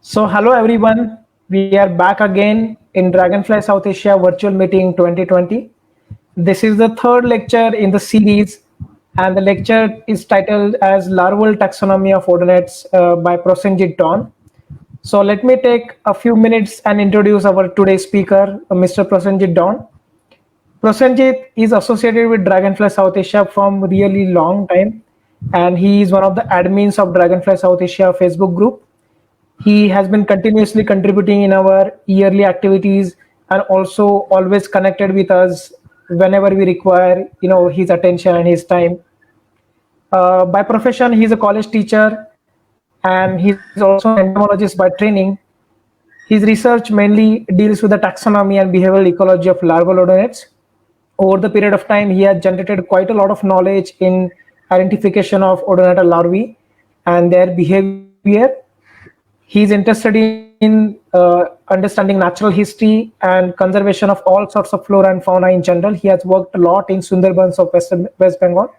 Hello everyone. We are back again in Dragonfly South Asia Virtual Meeting 2020. This is the third lecture in the series, and the lecture is titled as Larval Taxonomy of Odonats by Prosenjit Don. So, let me take a few minutes and introduce our today's speaker, Mr. Prosenjit Don. Prosenjit is associated with Dragonfly South Asia from really long time, and he is one of the admins of Dragonfly South Asia Facebook group. He has been continuously contributing in our yearly activities and also always connected with us whenever we require, his attention and his time. By profession, he's a college teacher and he's also an entomologist by training. His research mainly deals with the taxonomy and behavioral ecology of larval odonats. Over the period of time, he has generated quite a lot of knowledge in identification of odonata larvae and their behavior. He's interested in understanding natural history and conservation of all sorts of flora and fauna in general. He has worked a lot in Sundarbans of West Bengal.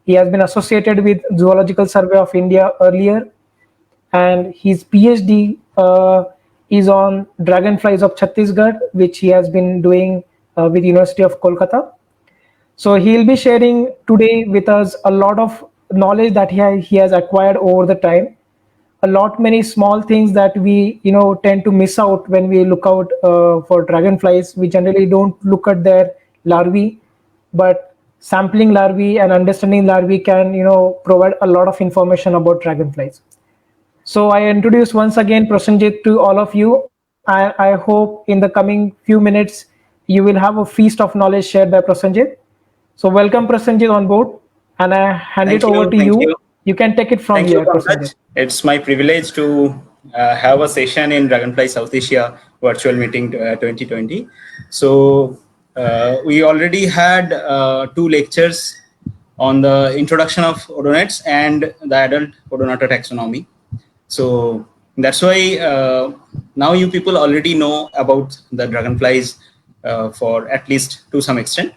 He has been associated with Zoological Survey of India earlier, and his PhD is on dragonflies of Chhattisgarh, which he has been doing with University of Kolkata. So he'll be sharing today with us a lot of knowledge that he has acquired over the time. A lot many small things that we tend to miss out when we look out for dragonflies. We generally don't look at their larvae, but sampling larvae and understanding larvae can provide a lot of information about dragonflies. So I introduce once again Prosenjit to all of you. I hope in the coming few minutes you will have a feast of knowledge shared by Prosenjit. So welcome Prosenjit on board, and I hand it over to you. You can take it from here, Prosenjit. It's my privilege to have a session in Dragonfly South Asia Virtual Meeting 2020. So we already had two lectures on the introduction of odonats and the adult odonata taxonomy. So that's why now you people already know about the dragonflies for at least to some extent.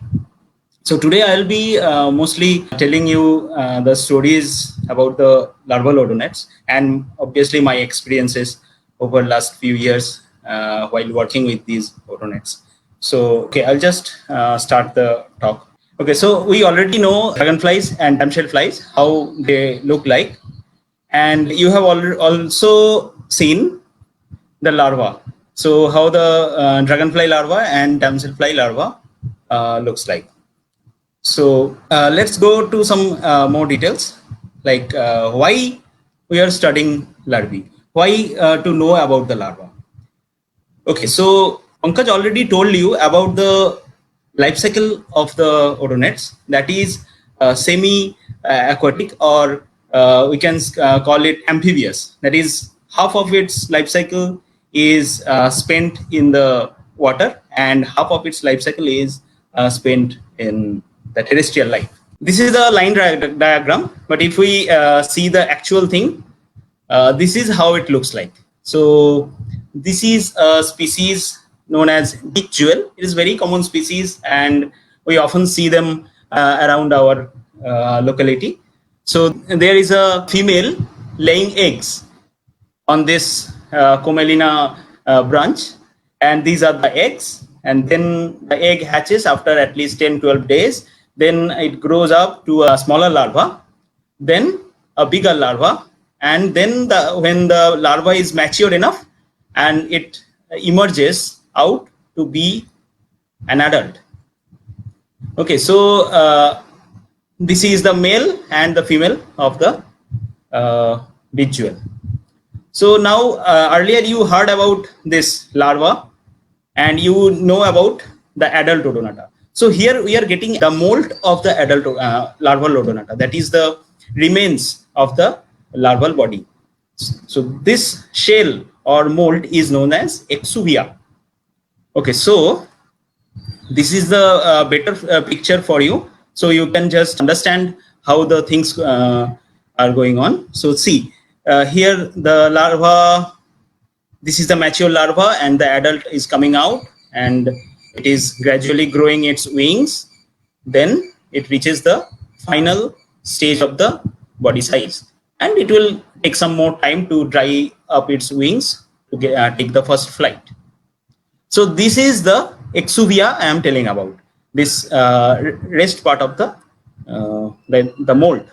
So today I'll be mostly telling you the stories about the larval odonats and obviously my experiences over last few years while working with these odonats. So, okay, I'll just start the talk. Okay, so we already know dragonflies and damselflies, how they look like. And you have also seen the larva. So how the dragonfly larva and damselfly larva looks like. So let's go to some more details, like why we are studying larvae, why to know about the larva. Okay, so Pankaj already told you about the life cycle of the odonats, that is semi-aquatic or we can call it amphibious. That is, half of its life cycle is spent in the water and half of its life cycle is spent in the terrestrial life. This is the line diagram, but if we see the actual thing, this is how it looks like. So this is a species known as beach jewel. It is very common species and we often see them around our locality. So there is a female laying eggs on this Commelina branch, and these are the eggs, and then the egg hatches after at least 10-12 days. Then it grows up to a smaller larva, then a bigger larva, and then when the larva is mature enough and it emerges out to be an adult. Okay, so this is the male and the female of the beach jewel. So now earlier you heard about this larva and you know about the adult odonata. So here we are getting the mold of the adult larval odonata, that is the remains of the larval body. So this shell or mold is known as exuvia. Okay, so this is the better picture for you, so you can just understand how the things are going on. So see, here the larva, this is the mature larva and the adult is coming out and it is gradually growing its wings. Then it reaches the final stage of the body size and it will take some more time to dry up its wings to take the first flight. So this is the exuvia I am telling about, this rest part of the mold.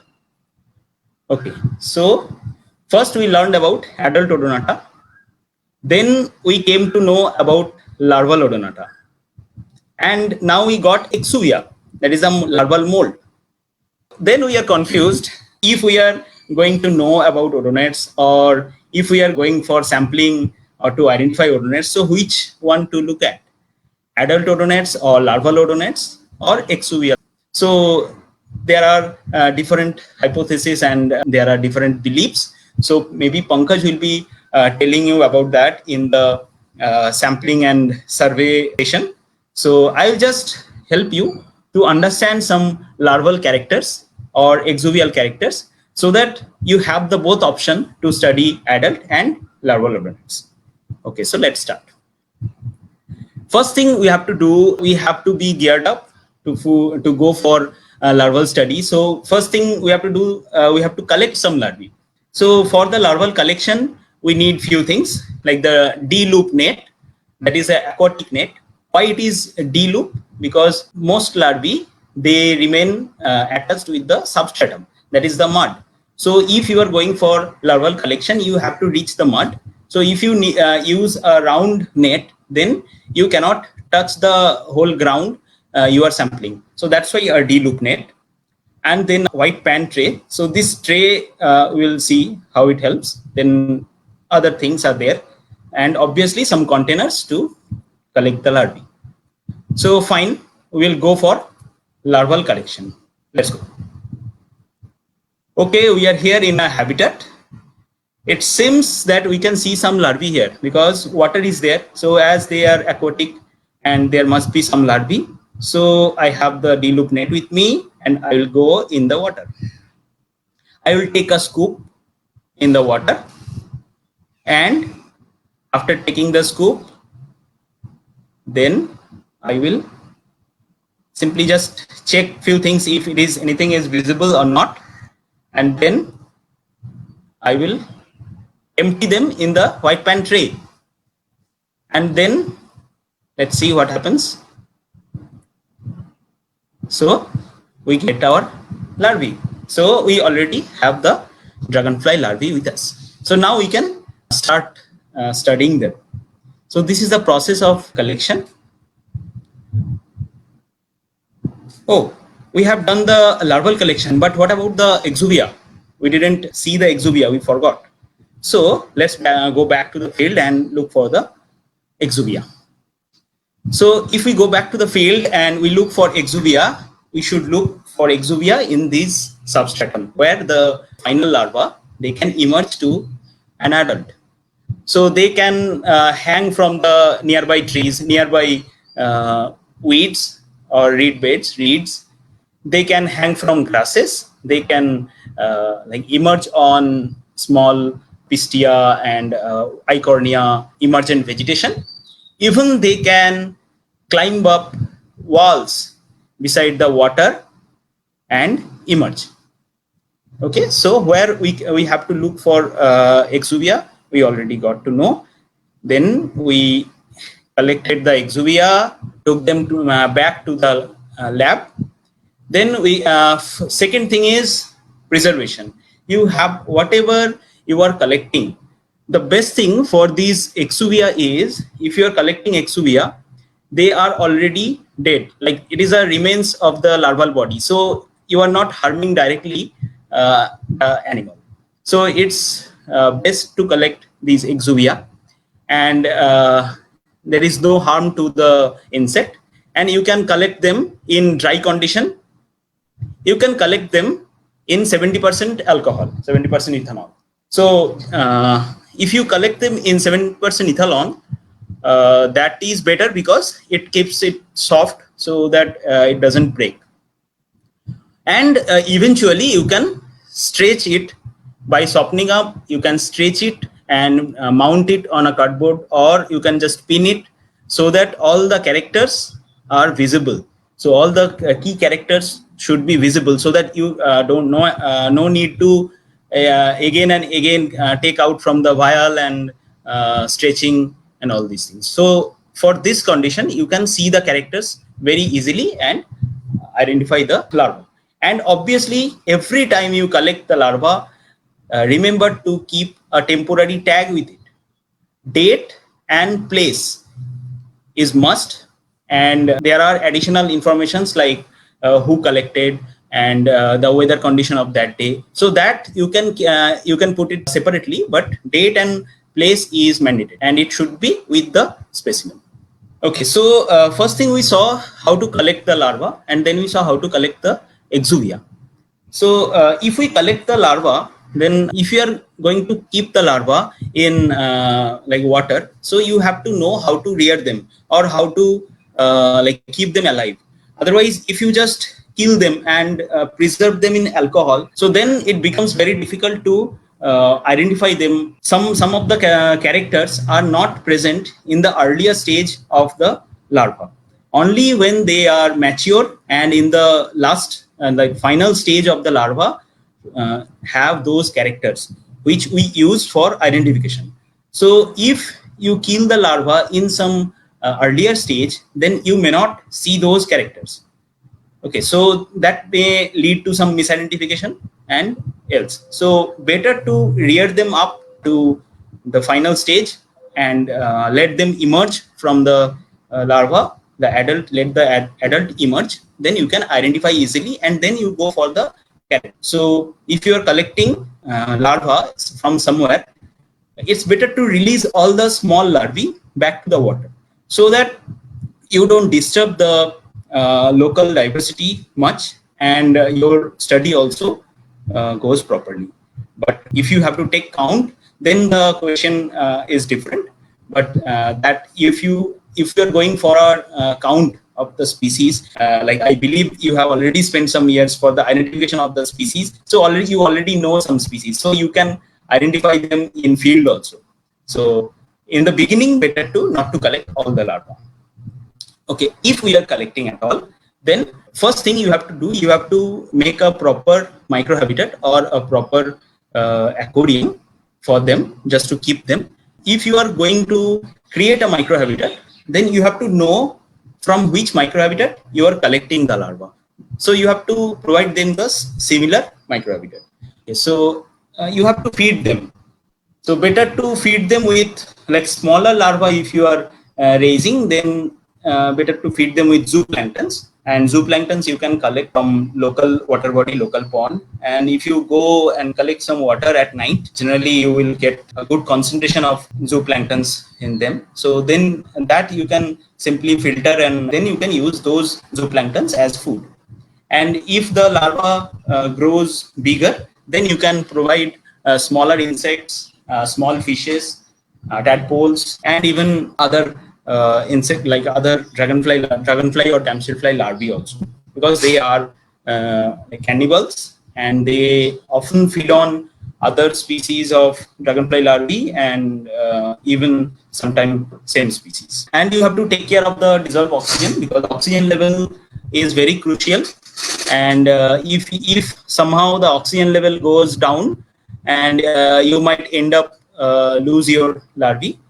Okay, so first we learned about adult Odonata. Then we came to know about larval Odonata. And now we got exuvia, that is a larval mold. Then we are confused if we are going to know about odonates, or if we are going for sampling or to identify odonates. So which one to look at? Adult odonates or larval odonates or exuvia? So there are different hypotheses and there are different beliefs. So maybe Pankaj will be telling you about that in the sampling and survey session. So I'll just help you to understand some larval characters or exuvial characters, so that you have the both option to study adult and larval odonates. Okay, so let's start. First thing we have to do, we have to be geared up to go for larval study. So first thing we have to do, we have to collect some larvae. So for the larval collection, we need few things like the D-loop net, that is an aquatic net. Why it is a D-loop? Because most larvae, they remain attached with the substratum, that is the mud. So if you are going for larval collection, you have to reach the mud. So if you use a round net, then you cannot touch the whole ground you are sampling. So that's why a D-loop net. And then white pan tray. So this tray, we'll see how it helps. Then other things are there. And obviously some containers to collect the larvae. So fine, we'll go for larval collection. Let's go. Okay, we are here in a habitat. It seems that we can see some larvae here because water is there. So as they are aquatic and there must be some larvae. So I have the D-loop net with me and I will go in the water. I will take a scoop in the water, and after taking the scoop, then I will simply just check few things if it is anything is visible or not, and then I will empty them in the white pan tray, and then let's see what happens. So we get our larvae. So we already have the dragonfly larvae with us. So now we can start studying them. So this is the process of collection. Oh, we have done the larval collection, but what about the exuvia? We didn't see the exuvia, we forgot. So let's go back to the field and look for the exuvia. So if we go back to the field and we look for exuvia, we should look for exuvia in this substratum where the final larva, they can emerge to an adult. So they can hang from the nearby trees, nearby weeds or reed beds, reeds. They can hang from grasses. They can like emerge on small pistia and eichhornia emergent vegetation. Even they can climb up walls beside the water and emerge. Okay, so where we have to look for exuvia, we already got to know. Then we collected the exuvia, took them to, back to the lab. Then we second thing is preservation. You have whatever you are collecting. The best thing for these exuvia is, if you are collecting exuvia, they are already dead. Like it is a remains of the larval body. So you are not harming directly the animal. So it's best to collect these exuvia, and there is no harm to the insect, and you can collect them in dry condition. You can collect them in 70% alcohol, 70% ethanol. So if you collect them in 7% ethanol, that is better because it keeps it soft so that it doesn't break. And eventually you can stretch it by softening up. You can stretch it and mount it on a cardboard, or you can just pin it so that all the characters are visible. So all the key characters should be visible, so that you don't know no need to again and again take out from the vial and stretching and all these things. So for this condition, you can see the characters very easily and identify the larva. And obviously, every time you collect the larva, remember to keep a temporary tag with it. Date and place is must, and there are additional informations like who collected and the weather condition of that day, so that you can put it separately, but date and place is mandatory and it should be with the specimen. Okay, so first thing we saw how to collect the larva, and then we saw how to collect the exuvia. So if we collect the larva, then if you are going to keep the larva in like water, so you have to know how to rear them or how to like keep them alive. Otherwise, if you just kill them and preserve them in alcohol, so then it becomes very difficult to identify them. Some of the characters are not present in the earlier stage of the larva. Only when they are mature and in the last like final stage of the larva have those characters which we use for identification. So if you kill the larva in some earlier stage, then you may not see those characters. Okay, so that may lead to some misidentification and else. So better to rear them up to the final stage and let them emerge from the larva, the adult, let the adult emerge, then you can identify easily and then you go for the character. So if you are collecting larva from somewhere, it's better to release all the small larvae back to the water so that you don't disturb the local diversity much, and your study also goes properly. But if you have to take count, then the question is different. But that if you are going for a count of the species, like I believe you have already spent some years for the identification of the species, so you already know some species, so you can identify them in field also. So in the beginning, better to not to collect all the larvae. Okay, if we are collecting at all, then first thing you have to do, you have to make a proper microhabitat or a proper aquarium for them, just to keep them. If you are going to create a microhabitat, then you have to know from which microhabitat you are collecting the larva. So you have to provide them the similar microhabitat. Okay, so you have to feed them. So better to feed them with like smaller larvae if you are raising, then better to feed them with zooplanktons. And zooplanktons you can collect from local water body, local pond. And if you go and collect some water at night, generally you will get a good concentration of zooplanktons in them. So then that you can simply filter and then you can use those zooplanktons as food. And if the larva grows bigger, then you can provide smaller insects, small fishes, tadpoles, and even other insect like other dragonfly or damselfly larvae also, because they are cannibals and they often feed on other species of dragonfly larvae and even sometimes same species. And you have to take care of the dissolved oxygen, because oxygen level is very crucial. And if somehow the oxygen level goes down, and you might end up lose your larvae,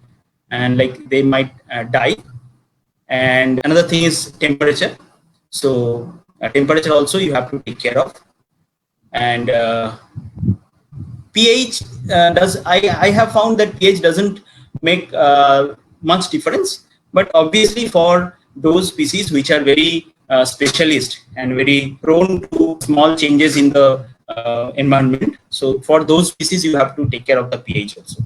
and like they might die. And another thing is temperature. So temperature also you have to take care of. And pH I have found that pH doesn't make much difference, but obviously for those species which are very specialist and very prone to small changes in the environment, so for those species you have to take care of the pH also.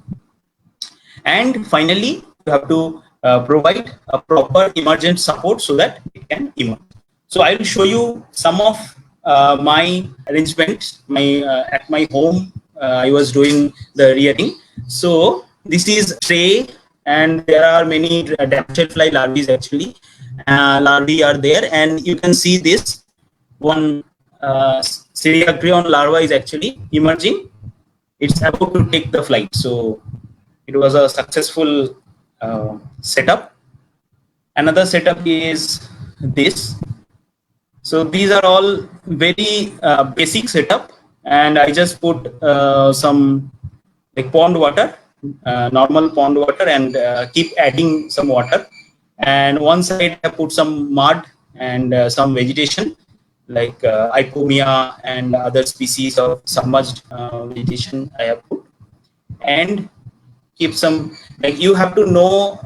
And finally, you have to provide a proper emergent support so that it can emerge. So I will show you some of my arrangements. At my home, I was doing the rearing. So this is tray, and there are many damselfly larvae actually. Larvae are there, and you can see this one Cereacreon larva is actually emerging. It's about to take the flight. So it was a successful setup. Another setup is this. So these are all very basic setup, and I just put some like pond water normal pond water and keep adding some water. And one side I put some mud and some vegetation like Ipomia and other species of submerged vegetation I have put. And keep some, like, you have to know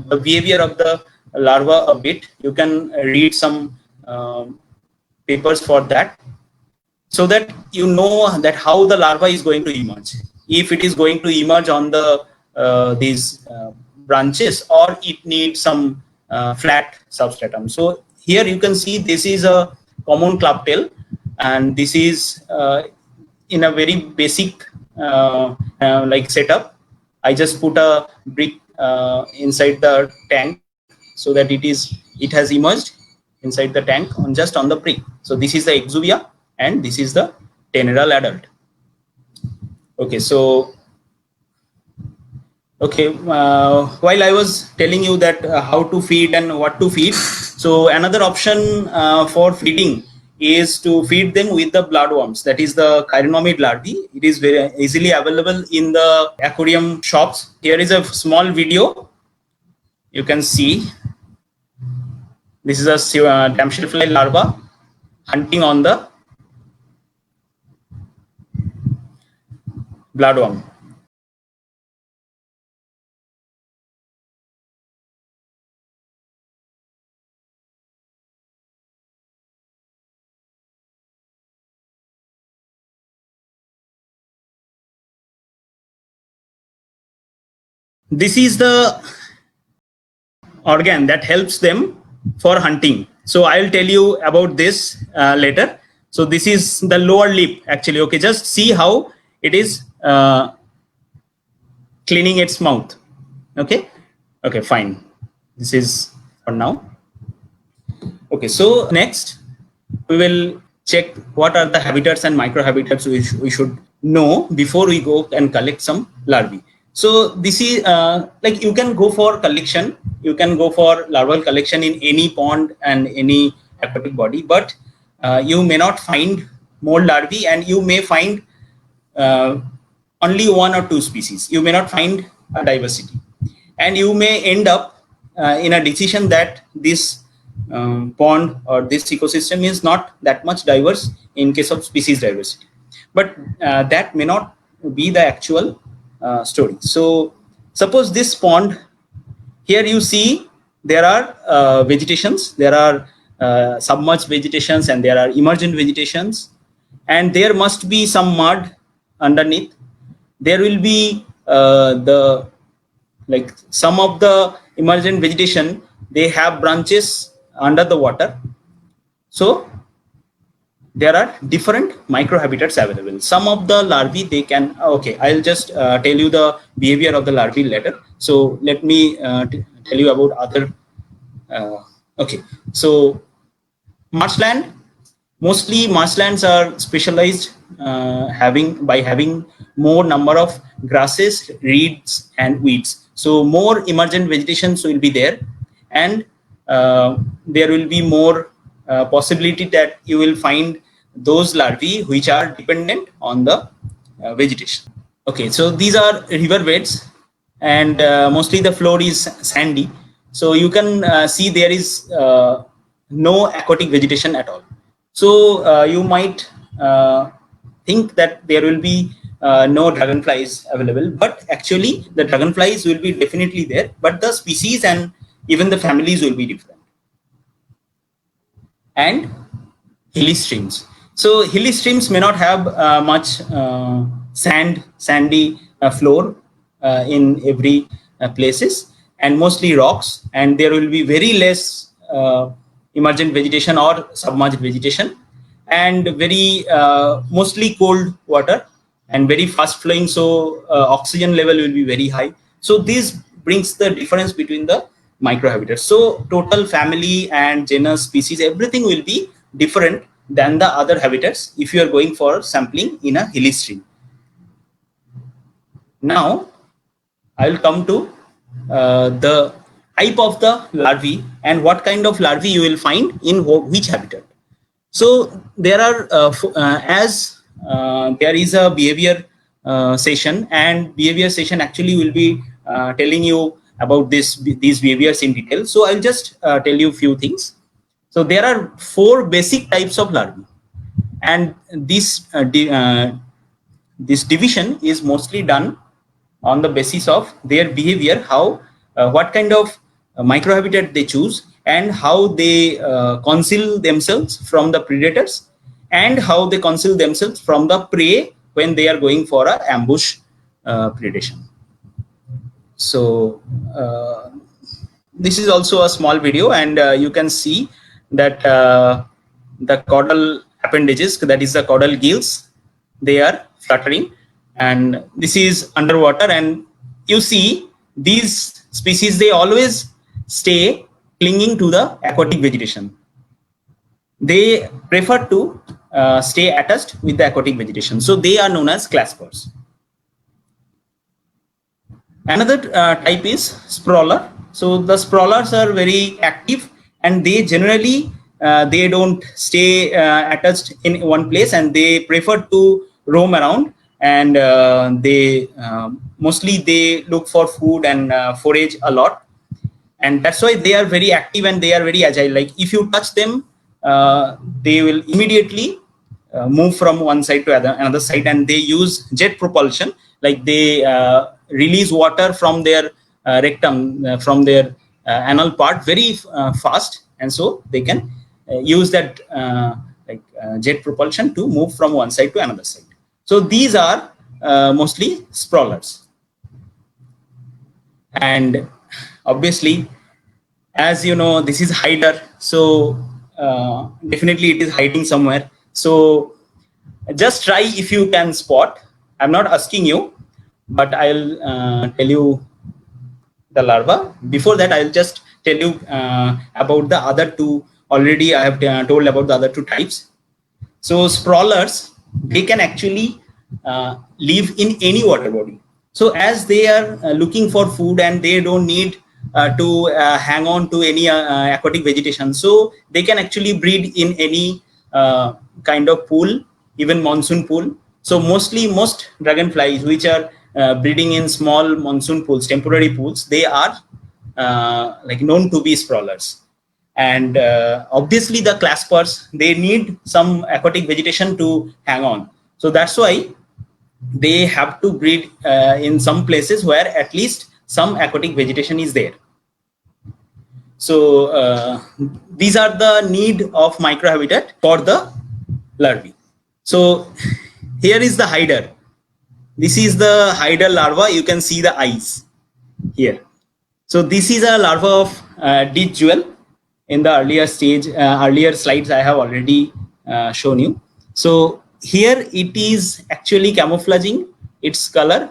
the behavior of the larva a bit. You can read some papers for that, so that you know that how the larva is going to emerge. If it is going to emerge on the these branches, or it needs some flat substratum. So here you can see this is a common clubtail, and this is in a very basic like setup. I just put a brick inside the tank so that it has emerged inside the tank on just on the prick. So this is the exuvia and this is the teneral adult. Okay, so okay, while I was telling you that how to feed and what to feed, so another option for feeding is to feed them with the bloodworms, that is the chironomid larvae. It is very easily available in the aquarium shops. Here is a small video. You can see this is a damselfly larva hunting on the bloodworm. This is the organ that helps them for hunting. So I'll tell you about this later. So this is the lower lip actually. Okay, just see how it is cleaning its mouth. Okay, okay, fine. This is for now. Okay, so next we will check what are the habitats and microhabitats we should know before we go and collect some larvae. So this is like you can go for collection, you can go for larval collection in any pond and any aquatic body, but you may not find more larvae, and you may find only one or two species. You may not find a diversity, and you may end up in a decision that this pond or this ecosystem is not that much diverse in case of species diversity, but that may not be the actual story. So suppose this pond, here you see there are vegetations, there are submerged vegetations, and there are emergent vegetations, and there must be some mud underneath. There will be the, like, some of the emergent vegetation, they have branches under the water. So there are different microhabitats available. Some of the larvae, they can, okay, I'll just tell you the behavior of the larvae later. So let me tell you about other. Okay, so marshland, mostly marshlands are specialized by having more number of grasses, reeds, and weeds. So more emergent vegetations will be there, and there will be more possibility that you will find those larvae which are dependent on the vegetation. Okay, so these are river beds, and mostly the floor is sandy. So you can see there is no aquatic vegetation at all. So you might think that there will be no dragonflies available, but actually the dragonflies will be definitely there, but the species and even the families will be different. And hilly streams. So hilly streams may not have much sandy floor in every places, and mostly rocks, and there will be very less emergent vegetation or submerged vegetation, and very mostly cold water and very fast flowing, so oxygen level will be very high. So this brings the difference between the microhabitats. So total family and genus, species, everything will be different than the other habitats if you are going for sampling in a hilly stream. Now I will come to the type of the larvae and what kind of larvae you will find in which habitat. So there are as there is a behavior session, and behavior session actually will be telling you about these behaviors in detail. So I'll just tell you a few things. So there are 4 basic types of larvae, and this division is mostly done on the basis of their behavior, how what kind of microhabitat they choose, and how they conceal themselves from the predators, and how they conceal themselves from the prey when they are going for a ambush predation. So this is also a small video, and you can see that the caudal appendages, that is the caudal gills, they are fluttering, and this is underwater. And you see these species, they always stay clinging to the aquatic vegetation. They prefer to stay attached with the aquatic vegetation, so they are known as claspers. Another type is sprawler. So the sprawlers are very active, and they generally they don't stay attached in one place, and they prefer to roam around, and they mostly they look for food and forage a lot, and that's why they are very active and they are very agile. Like if you touch them, they will immediately move from one side to another side, and they use jet propulsion. Like they release water from their rectum, from their anal part very fast, and so they can use that jet propulsion to move from one side to another side. So these are mostly sprawlers. And obviously, as you know, this is hider, so definitely it is hiding somewhere. So just try if you can spot. I'm not asking you, but I'll tell you the larva. Before that, I'll just tell you about the other two. Already I have told about the other 2 types. So sprawlers, they can actually live in any water body. So as they are looking for food, and they don't need to hang on to any aquatic vegetation, so they can actually breed in any kind of pool, even monsoon pool. So most dragonflies which are breeding in small monsoon pools, temporary pools, they are known to be sprawlers. And obviously the claspers, they need some aquatic vegetation to hang on. So that's why they have to breed in some places where at least some aquatic vegetation is there. So these are the need of microhabitat for the larvae. So here is the hider. This is the hider larva. You can see the eyes here. So this is a larva of ditch jewel. In the earlier stage, earlier slides, I have already shown you. So here it is actually camouflaging its color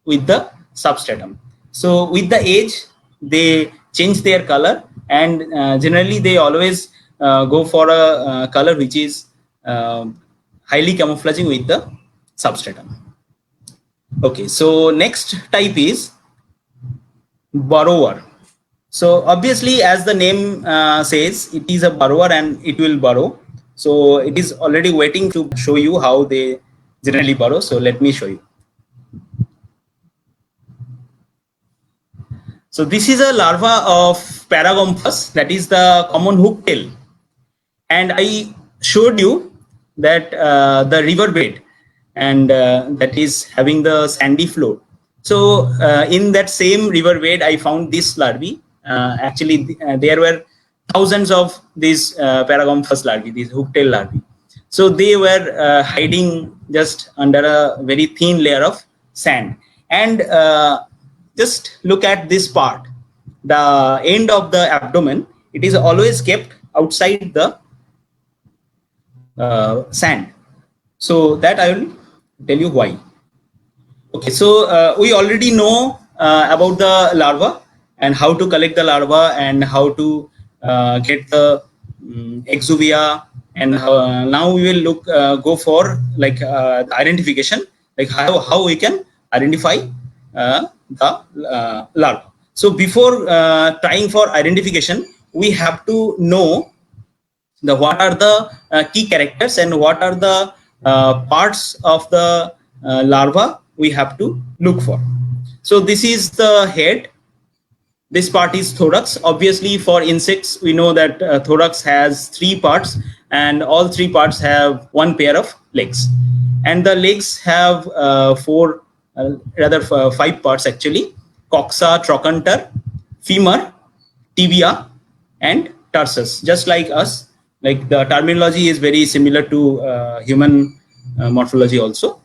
with the substratum. So with the age, they change their color, and generally they always go for a color which is highly camouflaging with the substratum. Okay, so next type is burrower. So obviously, as the name says, it is a burrower and it will burrow. So it is already waiting to show you how they generally burrow. So let me show you. So this is a larva of Paragomphus, that is the common hooktail. And I showed you that the riverbed, and that is having the sandy floor. So in that same riverbed, I found this larvae. Actually, there were thousands of these Paragomphus larvae, these hooktail larvae. So they were hiding just under a very thin layer of sand. And just look at this part, the end of the abdomen, it is always kept outside the sand. So that I will tell you why. Okay, so we already know about the larva and how to collect the larva and how to get the exuvia, and now we will look go for the identification, like how we can identify the larva. So before trying for identification, we have to know what are the key characters and what are the parts of the larva we have to look for. So this is the head. This part is thorax. Obviously, for insects, we know that thorax has 3 parts, and all 3 parts have 1 pair of legs. And the legs have 5 parts actually: coxa, trochanter, femur, tibia, and tarsus. Just like us, like the terminology is very similar to human morphology also.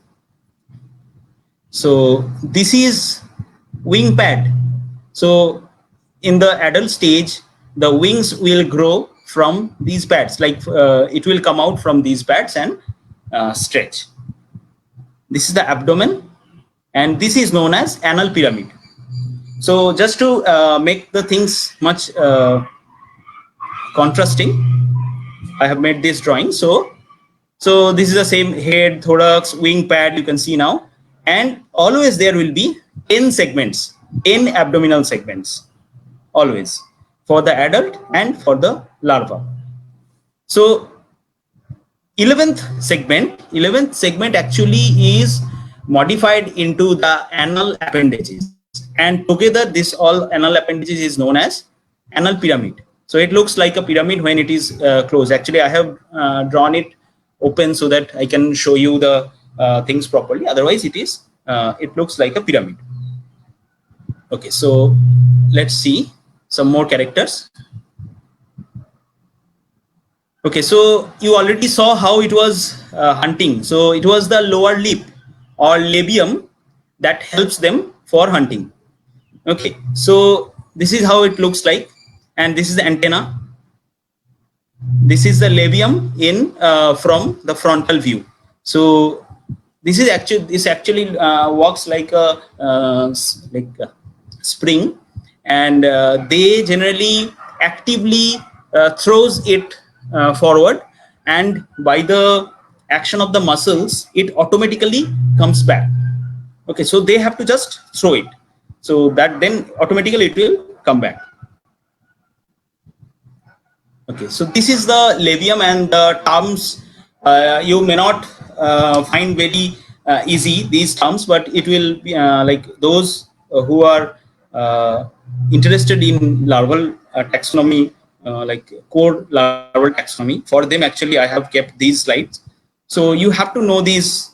So this is wing pad. So in the adult stage, the wings will grow from these pads, like it will come out from these pads and stretch. This is the abdomen, and this is known as anal pyramid. So just to make the things much contrasting, I have made this drawing. So this is the same head, thorax, wing pad you can see now, and always there will be 10 segments, 10 abdominal segments, always, for the adult and for the larva. So 11th segment actually is modified into the anal appendages, and together this all anal appendages is known as anal pyramid. So it looks like a pyramid when it is closed. Actually, I have drawn it open so that I can show you the things properly. Otherwise, it looks like a pyramid. Okay, so let's see some more characters. Okay, so you already saw how it was hunting. So it was the lower lip or labium that helps them for hunting. Okay, so this is how it looks like, and this is the antenna. This is the labium in from the frontal view. So this actually works like a spring, and they generally actively throws it forward, and by the action of the muscles it automatically comes back. Okay, so they have to just throw it, so that then automatically it will come back. Okay, so this is the labium, and the terms you may not find very easy, these terms, but it will be like those who are interested in larval taxonomy, like core larval taxonomy, for them actually I have kept these slides. So you have to know these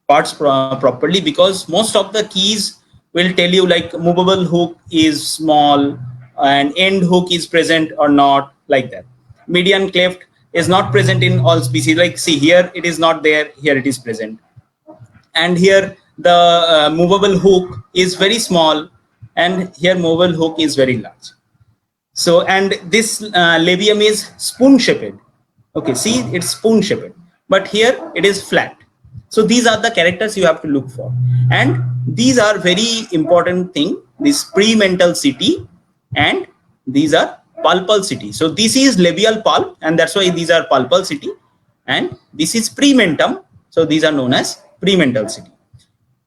parts properly, because most of the keys will tell you like movable hook is small and end hook is present or not, like that. Median cleft is not present in all species, like see here it is not there, here it is present, and here the movable hook is very small, and here movable hook is very large. So, and this labium is spoon shaped. Okay, see, it's spoon shaped, but here it is flat. So these are the characters you have to look for, and these are very important thing, this premental and these are pulpal. So this is labial pulp, and that's why these are pulpal, and this is prementum, so these are known as premental.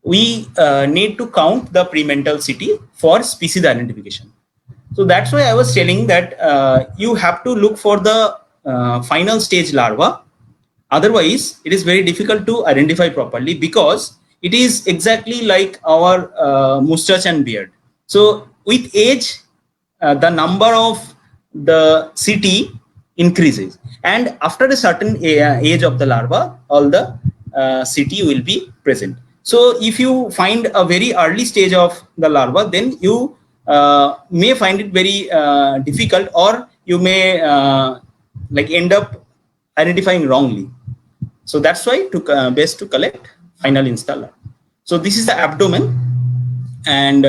We need to count the premental for species identification. So that's why I was telling that you have to look for the final stage larva. Otherwise, it is very difficult to identify properly, because it is exactly like our mustache and beard. So with age, the number of the CT increases, and after a certain age of the larva, all the CT will be present. So if you find a very early stage of the larva, then you may find it very difficult, or you may like end up identifying wrongly. So that's why best to collect final installer. So this is the abdomen, and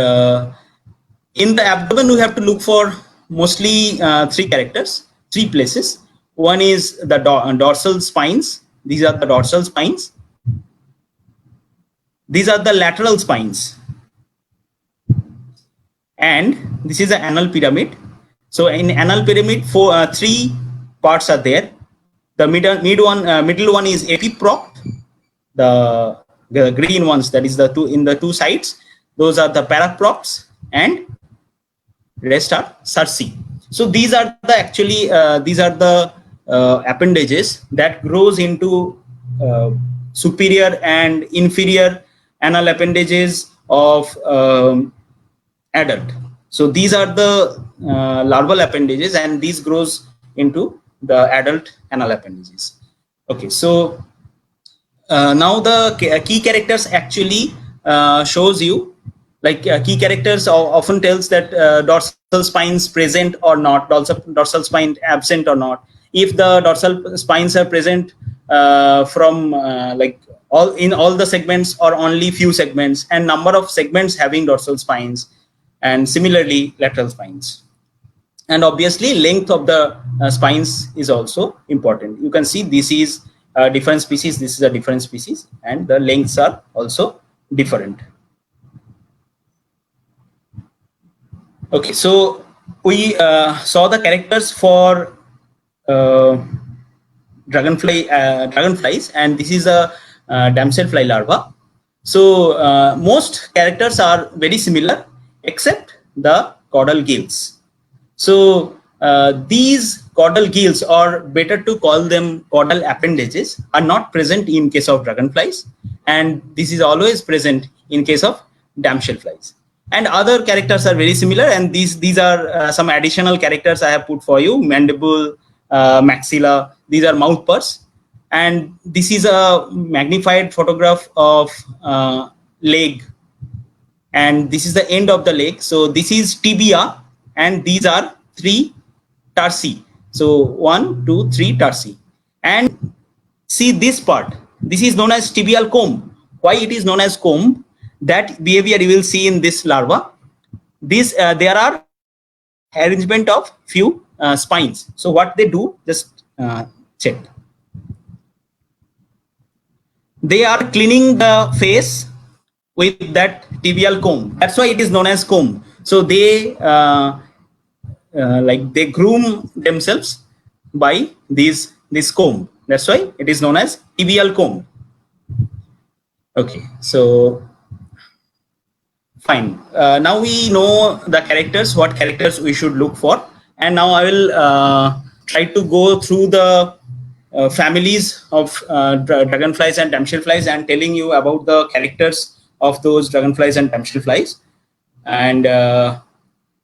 in the abdomen we have to look for mostly 3 characters, 3 places. One is the dorsal spines. These are the dorsal spines. These are the lateral spines, and this is the anal pyramid. So in anal pyramid, 3 parts are there. The middle one is epiprop. The green ones, that is the two sides, those are the paraprops, and rest are cerci. So these are the actually appendages that grows into superior and inferior anal appendages of adult. So these are the larval appendages, and these grows into the adult anal appendages. Okay, so now the key characters actually shows you, like key characters often tells that dorsal spines present or not, dorsal spine absent or not. If the dorsal spines are present from like all the segments or only few segments, and number of segments having dorsal spines, and similarly lateral spines. And obviously length of the spines is also important. You can see this is a different species, this is a different species, and the lengths are also different. Okay, so we saw the characters for dragonflies, and this is a damselfly larva. So most characters are very similar except the caudal gills. So these caudal gills, or better to call them caudal appendages, are not present in case of dragonflies, and this is always present in case of damselflies. And other characters are very similar, and these are some additional characters I have put for you: mandible, maxilla. These are mouth parts, and this is a magnified photograph of leg, and this is the end of the leg. So this is tibia, and these are 3 tarsi. So 1, 2, 3 tarsi. And see this part, this is known as tibial comb. Why it is known as comb? That behavior you will see in this larva. This there are arrangement of few spines. So what they do, just check. They are cleaning the face with that tibial comb. That's why it is known as comb. So they like they groom themselves by this comb. That's why it is known as tibial comb. Okay, so fine. Now we know the characters, what characters we should look for, and now I will try to go through the families of dragonflies and damselflies, and telling you about the characters of those dragonflies and damselflies. And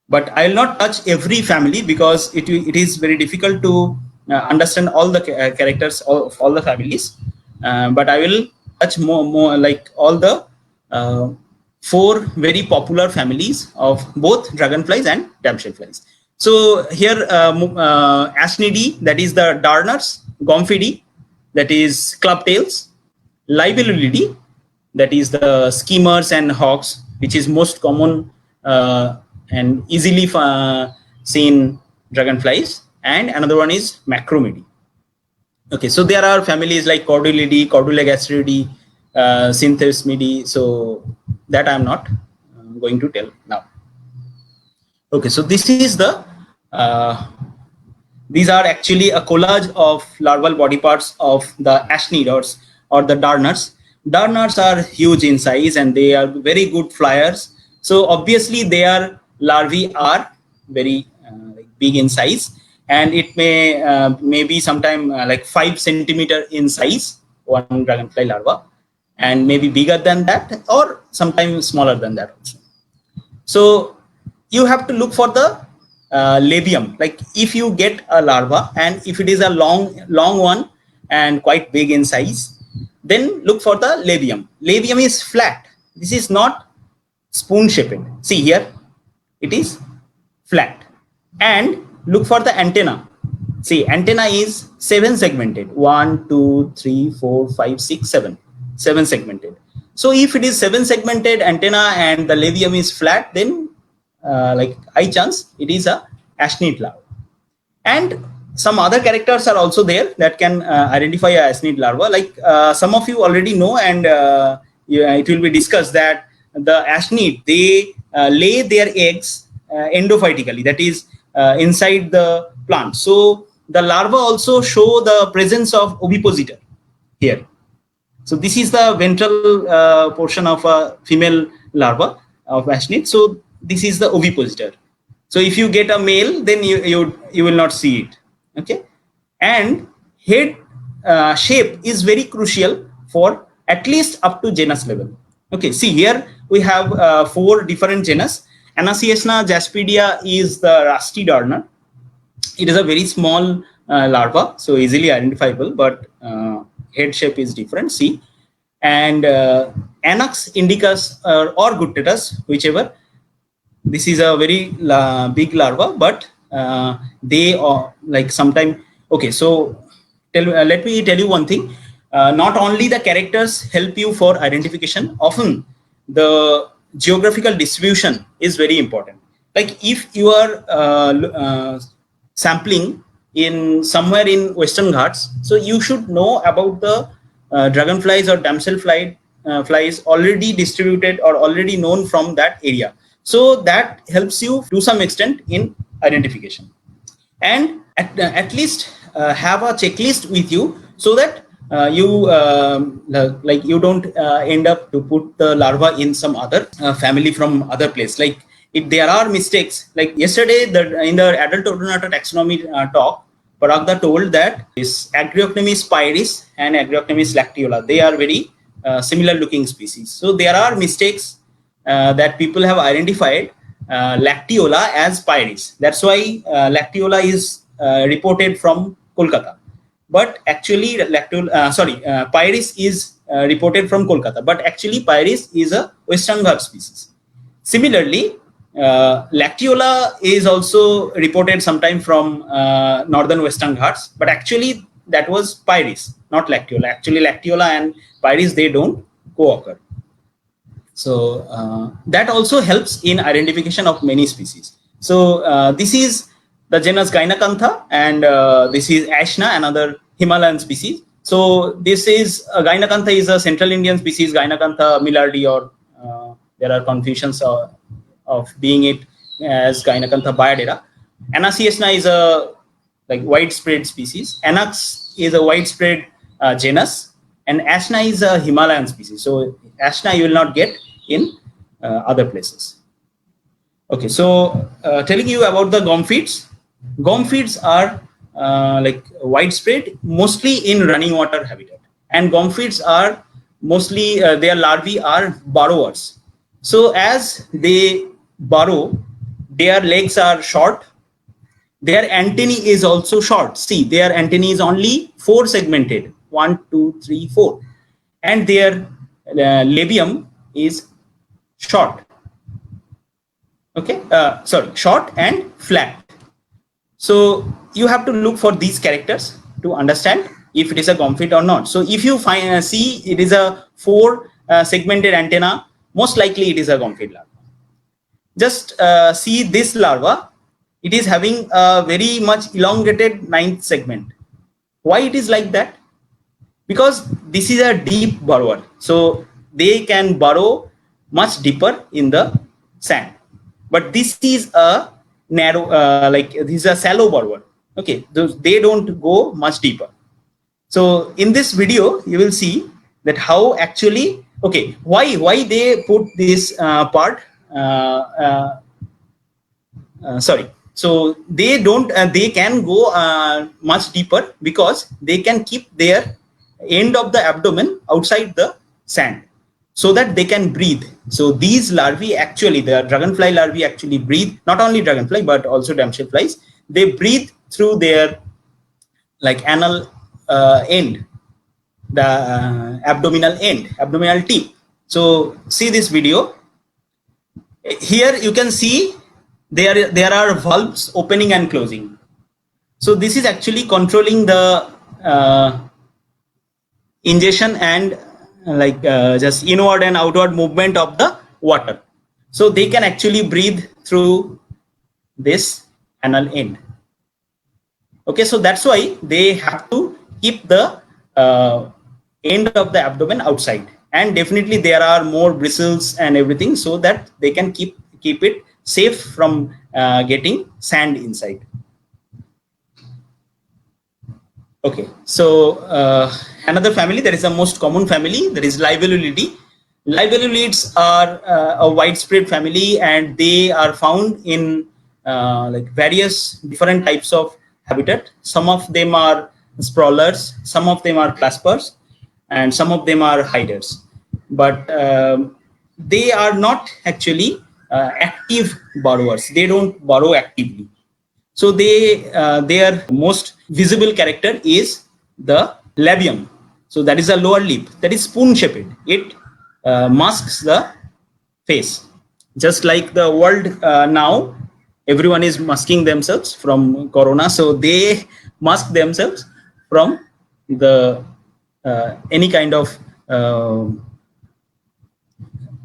but I will not touch every family because it is very difficult to understand all the characters of all the families. But I will touch more like all the 4 very popular families of both dragonflies and damselflies. So here Asnidae, that is the darners; Gomphidae, that is clubtails; Libellulidae, that is the skimmers and hawks, which is most common and easily seen dragonflies, and another one is Macromidae. Okay, so there are families like Cordulidae, Cordulegastриdae, Synthesmidae. So that I am not going to tell now. Okay, so this is the these are actually a collage of larval body parts of the Asnidae or the darners. Darners are huge in size, and they are very good flyers. So obviously their larvae are very like big in size, and it may be sometime like 5 centimeter in size, one dragonfly larva, and maybe bigger than that, or sometimes smaller than that also. So you have to look for the labium. Like if you get a larva, and if it is a long one and quite big in size, then look for the labium. Labium is flat. This is not spoon shaped. See here, it is flat. And look for the antenna. See, antenna is 7 segmented. 1, 2, 3, 4, 5, 6, 7. 7 segmented. So if it is 7 segmented antenna and the labium is flat, then like high chance it is a Asnidae larva. And some other characters are also there that can identify a Asnidae larva. Like some of you already know, and it will be discussed that the Asnidae, they lay their eggs endophytically, that is inside the plant. So the larva also show the presence of ovipositor here. So this is the ventral portion of a female larva of Asnidae. So this is the ovipositor. So if you get a male, then you will not see it. Okay, and head shape is very crucial for at least up to genus level. Okay, see here we have 4 different genus. Anaciasna jaspedia is the rusty darner. It is a very small larva, so easily identifiable, but head shape is different. See, and Anax indicus or guttatus, whichever. This is a very big larva, but they are like sometime. Okay, so let me tell you one thing. Not only the characters help you for identification, often the geographical distribution is very important. Like if you are sampling in somewhere in Western Ghats, so you should know about the dragonflies or damselfly flies already distributed or already known from that area. So that helps you to some extent in identification. And at least have a checklist with you so that you like you don't end up to put the larva in some other family from other place. Like if there are mistakes, like yesterday in the adult odonata taxonomy talk, Paragda told that this Agriocnemis pyris and Agriocnemis lacteola, they are very similar looking species. So there are mistakes that people have identified lacteola as pyris. That's why lacteola is reported from Kolkata. But actually, pyris is reported from Kolkata. But actually, pyris is a Western Ghats species. Similarly, lacteola is also reported sometime from northern Western Ghats, but actually that was pyris, not lacteola. Actually, lacteola and pyris, they don't co-occur. So that also helps in identification of many species. So this is the genus Gynacantha, and this is Ashna, another Himalayan species. So this is Gynacantha is a Central Indian species, Gynacantha millardi, or there are confusions of being it as Gynacantha biadera. Anaciasna is a like widespread species. Anax is a widespread genus, and Ashna is a Himalayan species. So Ashna you will not get in other places. Okay, so telling you about the gomphids. Gomphids are like widespread, mostly in running water habitat, and gomphids are mostly their larvae are burrowers. So as they burrow, their legs are short, their antennae is also short. See, their antennae is only 4 segmented, 1, 2, 3, 4, and their labium is short. Okay, sorry, short and flat. So you have to look for these characters to understand if it is a gomphid or not. So if you find see it is a 4 segmented antenna, most likely it is a gomphid larva. Just see this larva, it is having a very much elongated 9th segment. Why it is like that? Because this is a deep burrower, so they can burrow much deeper in the sand. But this is a narrow, like this is a shallow burrower. Okay, they don't go much deeper. So in this video, you will see that how actually, okay, why they put this part. Sorry. So they don't. They can go much deeper because they can keep their end of the abdomen outside the sand, so that they can breathe. So these larvae actually, the dragonfly larvae actually breathe. Not only dragonfly but also damselflies. They breathe through their like anal end, the abdominal end, abdominal tip. So see this video. Here you can see there are valves opening and closing. So this is actually controlling the ingestion and like just inward and outward movement of the water. So they can actually breathe through this anal end. Okay, so that's why they have to keep the end of the abdomen outside, and definitely there are more bristles and everything so that they can keep it safe from getting sand inside. Okay, so another family, that is the most common family, that is Libellulidae. Libellulids are a widespread family, and they are found in like various different types of habitat. Some of them are sprawlers, some of them are claspers, and some of them are hiders. But they are not actually active borrowers. They don't borrow actively. So their most visible character is the labium. So that is a lower lip that is spoon shaped. It masks the face. Just like the world now, everyone is masking themselves from corona. So they mask themselves from the any kind of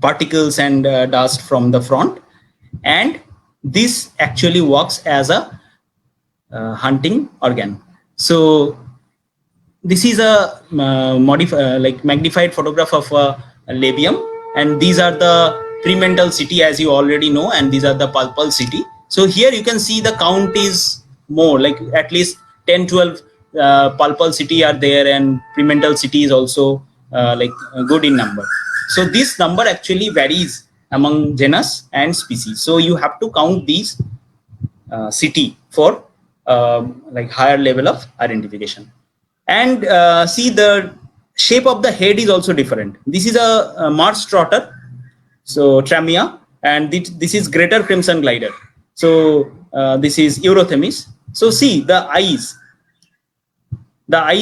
particles and dust from the front, and this actually works as a hunting organ. So this is a like magnified photograph of a labium, and these are the premental city, as you already know, and these are the pulpal city. So here you can see the count is more, like at least 10 12 pulpal city are there, and premental city is also good in number. So this number actually varies among genus and species, so you have to count these city for like higher level of identification. And see, the shape of the head is also different. This is a Mars trotter, so Tramia, and this is greater crimson glider. So this is Eurothemis. So see, the eyes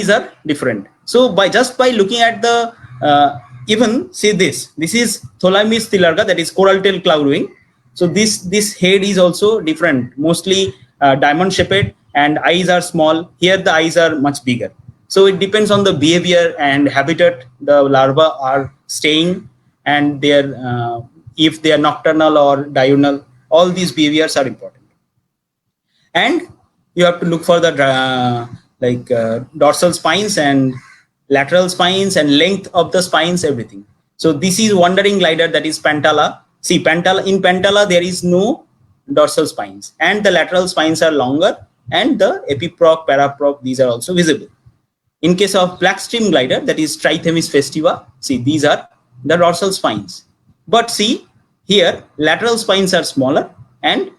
are different. So just by looking at the even see this is Tholomys thilarga, that is coral tail cloud wing. So this head is also different, mostly diamond shaped, and eyes are small. Here the eyes are much bigger. So it depends on the behavior and habitat the larvae are staying, and their if they are nocturnal or diurnal. All these behaviors are important. And you have to look for the dorsal spines and lateral spines and length of the spines, everything. So this is wandering glider, that is Pantala. See, in Pantala there is no dorsal spines, and the lateral spines are longer, and the epiprop, paraprop, these are also visible. In case of black stream glider, that is Trithemis festiva, see, these are the dorsal spines. But see, here lateral spines are smaller, and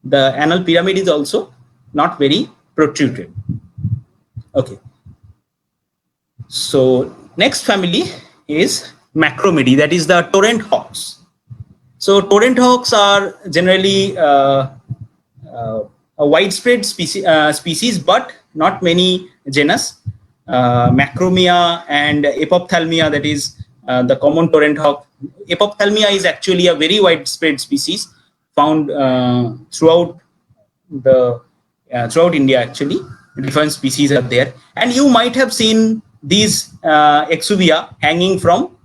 the anal pyramid is also not very protruded. Okay. So next family is Macromidae, that is the torrent hawks. So torrent hawks are generally a widespread species, but not many genus. Macromia and Epophthalmia, that is the common torrent hawk. Epophthalmia is actually a very widespread species found throughout India. Actually, different species are there, and you might have seen these exuvia hanging from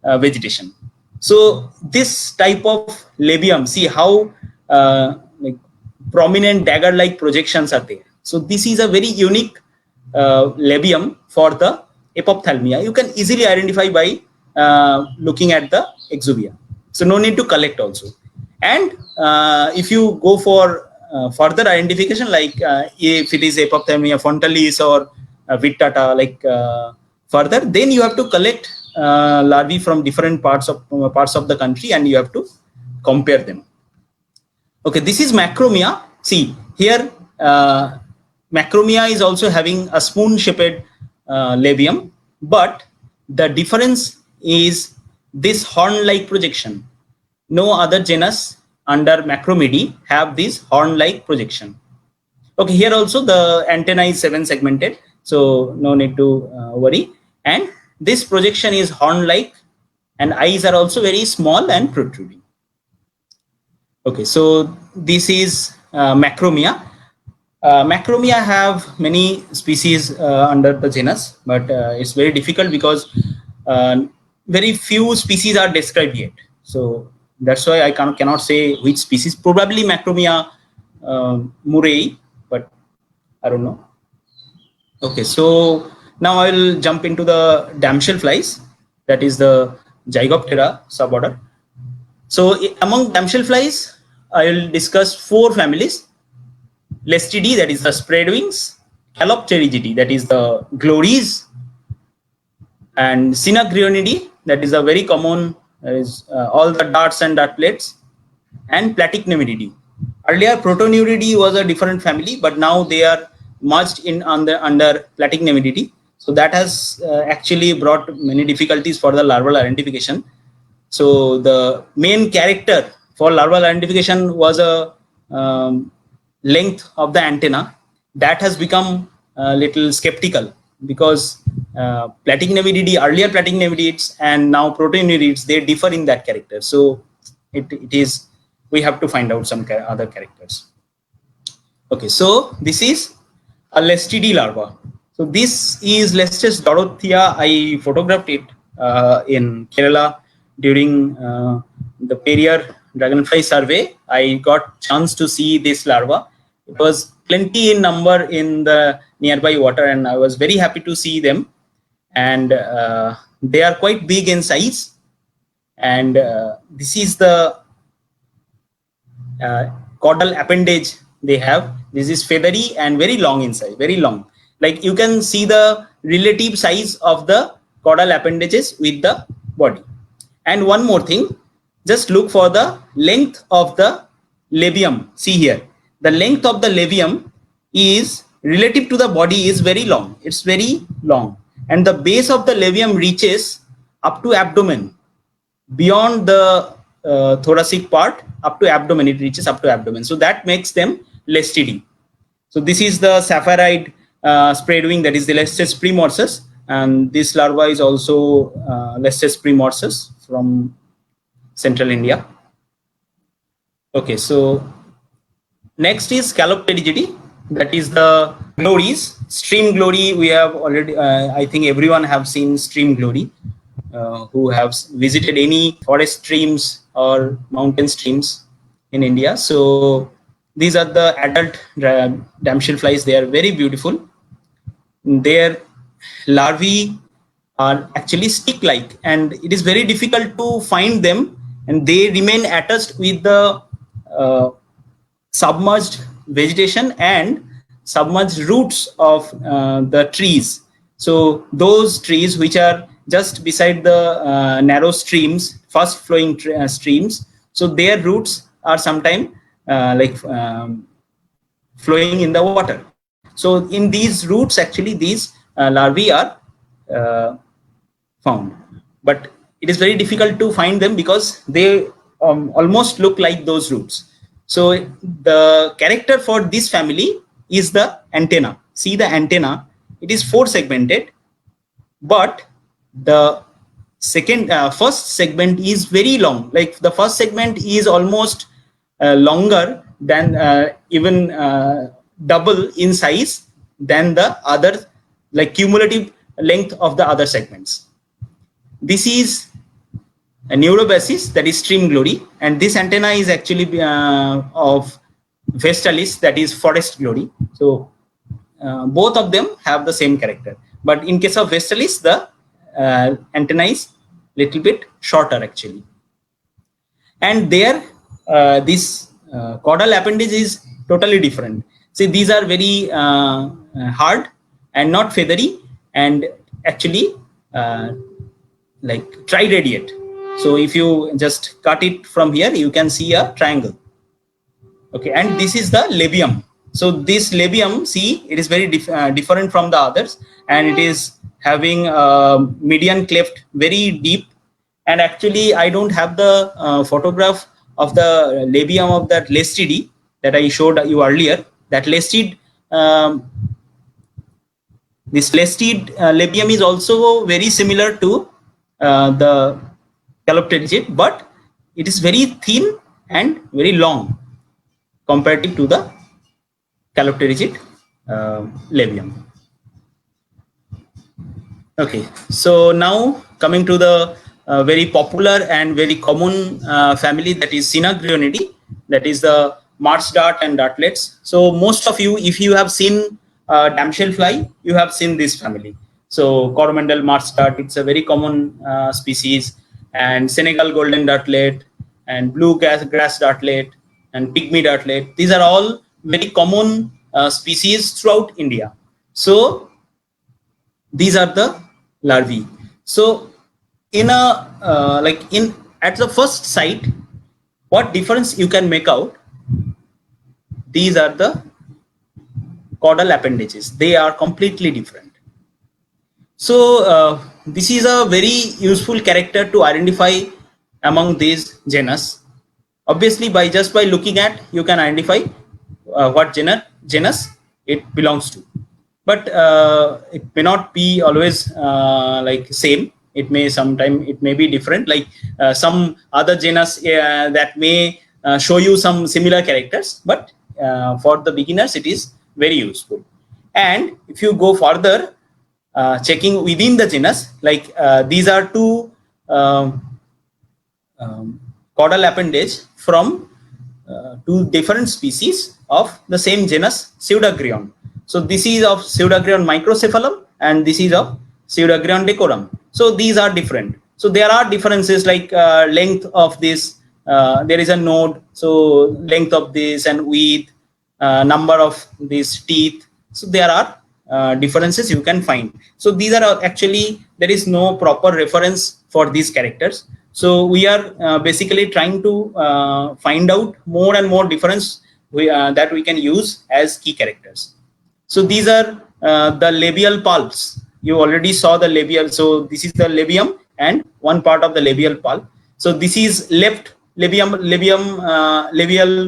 vegetation. So this type of labium, see how like prominent dagger-like projections are there. So this is a very unique labium for the Epophthalmia. You can easily identify by looking at the exuvia. So no need to collect also. And if you go for further identification, like if it is Epophthalmia frontalis or vittata, like further, then you have to collect larvae from different parts of the country, and you have to compare them. Okay, this is Macromia. See here, Macromia is also having a spoon-shaped labium, but the difference is this horn-like projection. No other genus under Macromidae have this horn-like projection. Okay, here also the antenna is 7-segmented, so no need to worry. And this projection is horn-like, and eyes are also very small and protruding. Okay, so this is Macromia. Macromia have many species under the genus, but it's very difficult because very few species are described yet. So that's why I cannot say which species. Probably Macromia murray, but I don't know. Okay, so now I will jump into the damsel flies, that is the Zygoptera suborder. So among damsel flies, I will discuss 4 families. Lestidae, that is the spread wings, Calopterigidae, that is the glories, and Cynagrionidae, that is a very common, that is all the darts and dartlets, and Platycnemidae. Earlier Protoneuroidae was a different family, but now they are merged in under Platycnemidae. So that has actually brought many difficulties for the larval identification. So the main character for larval identification was a length of the antenna. That has become a little skeptical because earlier platinum-navirids and now protein-navirids, they differ in that character. So it is, we have to find out some other characters. Okay, so this is a Lestidi larva. So this is Lestes dorothea. I photographed it in Kerala during the Periyar dragonfly survey. I got chance to see this larva. It was plenty in number in the nearby water, and I was very happy to see them. And they are quite big in size. And this is the caudal appendage they have. This is feathery and very long in size, very long. Like you can see the relative size of the caudal appendages with the body. And one more thing, just look for the length of the labium. See here, the length of the labium is relative to the body is very long. It's very long. And the base of the labium reaches up to abdomen. Beyond the thoracic part, up to abdomen, it reaches up to abdomen. So that makes them Lestidi. So this is the sapphiride spread wing, that is the Lestes primorsus, and this larva is also Lestes primorsus from central India. Okay, so next is Calopterigidae, that is the glories. Stream glory, we have already, I think everyone have seen stream glory who have visited any forest streams or mountain streams in India. So these are the adult damselflies. They are very beautiful. Their larvae are actually stick-like, and it is very difficult to find them, and they remain attached with the submerged vegetation and submerged roots of the trees. So those trees which are just beside the narrow streams, fast flowing streams, so their roots are sometimes flowing in the water. So in these roots, actually these larvae are found, but it is very difficult to find them because they almost look like those roots. So the character for this family is the antenna. See the antenna, it is 4 segmented, but the first segment is very long. Like the first segment is almost longer than even double in size than the other, like cumulative length of the other segments. This is a Neurobasis, that is stream glory, and this antenna is actually of Vestalis, that is forest glory. So both of them have the same character, but in case of Vestalis, the antenna is little bit shorter actually. And there this caudal appendage is totally different. See, these are very hard and not feathery, and actually like triradiate. So if you just cut it from here, you can see a triangle. Okay, and this is the labium. So this labium, see, it is very different from the others, and it is having a median cleft very deep. And actually, I don't have the photograph of the labium of that Lestidi that I showed you earlier. That Lestid, this Lestid labium is also very similar to the Calopterigidae, but it is very thin and very long comparative to the Calopterigidae labium. Okay, so now coming to the very popular and very common family, that is Cynagrionidae, that is the Mars dart and dartlets. So most of you, if you have seen damselfly, you have seen this family. So Coromandel Mars dart, it's a very common species, and Senegal golden dartlet, and blue grass dartlet, and pygmy dartlet. These are all very common species throughout India. So these are the larvae. So in a at the first sight, what difference you can make out? These are the caudal appendages. They are completely different. So this is a very useful character to identify among these genus. Obviously, just by looking at, you can identify what genus it belongs to. But it may not be always like same. It may be different. Like some other genus that may show you some similar characters, but for the beginners it is very useful. And if you go further, checking within the genus, like these are two caudal appendage from two different species of the same genus, Pseudagrion. So this is of Pseudagrion microcephalum and this is of Pseudagrion decorum. So these are different. So there are differences like length of this, there is a node, so length of this and width, number of these teeth. So there are differences you can find. So these are actually, there is no proper reference for these characters. So we are basically trying to find out more and more difference that we can use as key characters. So these are the labial pulps. You already saw the labial. So this is the labium and one part of the labial pulp. So this is left labial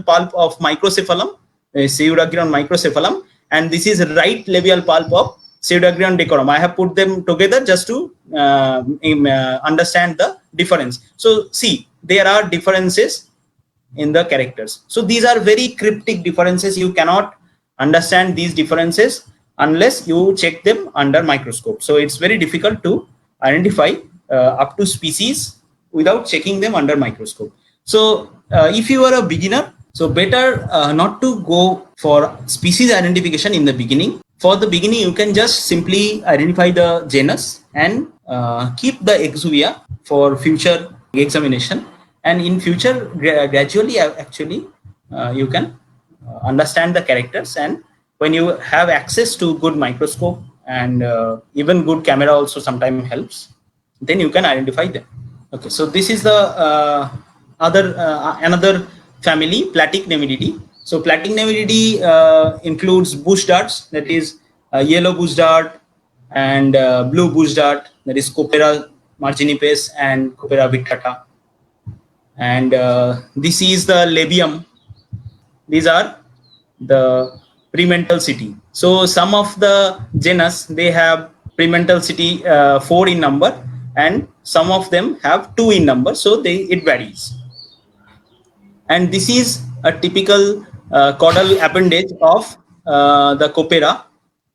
pulp of microcephalum, Pseudagrion microcephalum, and this is right labial pulp of Pseudagrion decorum. I have put them together just to understand the difference. So see, there are differences in the characters. So these are very cryptic differences. You cannot understand these differences unless you check them under microscope. So it's very difficult to identify up to species without checking them under microscope. So if you are a beginner, so better not to go for species identification in the beginning. For the beginning, you can just simply identify the genus and keep the exuvia for future examination. And in future, gradually, actually, you can understand the characters. And when you have access to good microscope and even good camera also sometimes helps, then you can identify them. Okay, so this is the another family, Platycnemidae. So Platycnemidae includes bush darts, that is yellow bush dart, and blue bush dart, that is Copera marginipes and Copera vittata. And this is the labium. These are the prementalcity. So some of the genus, they have prementalcity 4 in number, and some of them have 2 in number. So it varies. And this is a typical caudal appendage of the Copera.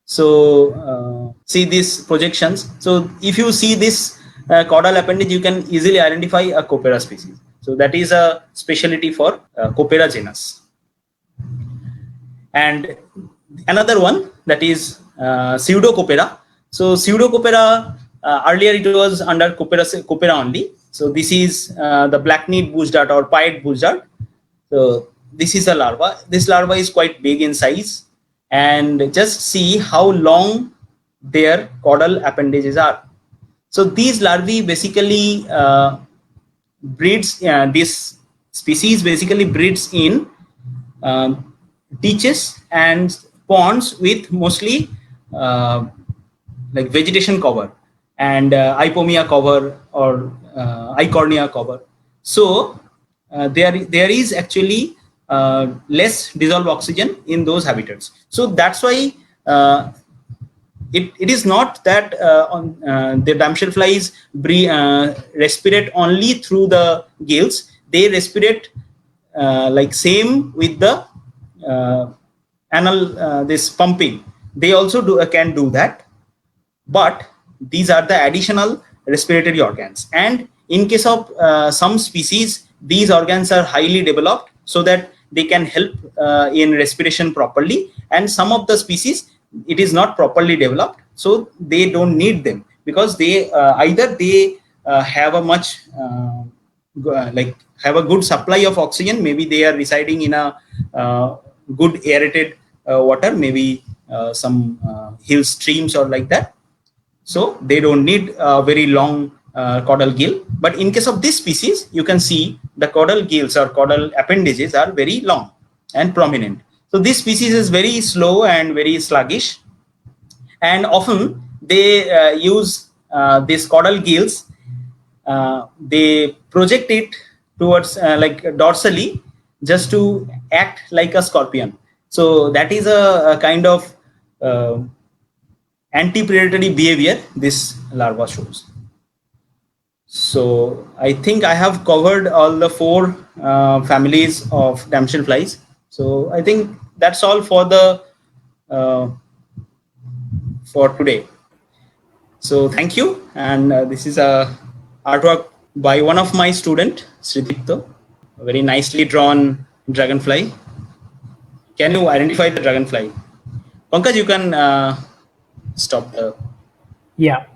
So see these projections. So if you see this caudal appendage, you can easily identify a Copera species. So that is a specialty for Copera genus. And another one, that is Pseudocopera. So Pseudocopera, earlier it was under Copera only. So this is the black-kneed bush dart or pied bush dart. So this is a larva. This larva is quite big in size, and just see how long their caudal appendages are. So these larvae basically breeds, this species basically breeds in ditches and ponds with mostly like vegetation cover and Ipomia cover or Eichhornia cover. So there is actually less dissolved oxygen in those habitats. So that's why it is not that the damselflies respirate only through the gills. They respirate like same with the anal this pumping. They also can do that, but these are the additional respiratory organs. And in case of some species, these organs are highly developed so that they can help in respiration properly, and some of the species it is not properly developed, so they don't need them, because they either they have a much have a good supply of oxygen, maybe they are residing in a good aerated water, maybe some hill streams or like that, so they don't need a very long caudal gill. But in case of this species, you can see the caudal gills or caudal appendages are very long and prominent. So this species is very slow and very sluggish, and often they use these caudal gills they project it towards like dorsally, just to act like a scorpion. So that is a kind of anti-predatory behavior this larva shows. So I think I have covered all the 4 families of damselflies. So I think that's all for the for today. So thank you, and this is a artwork by one of my student, Sridipto, a very nicely drawn dragonfly. Can you identify the dragonfly? Pankaj, you can stop the. Yeah.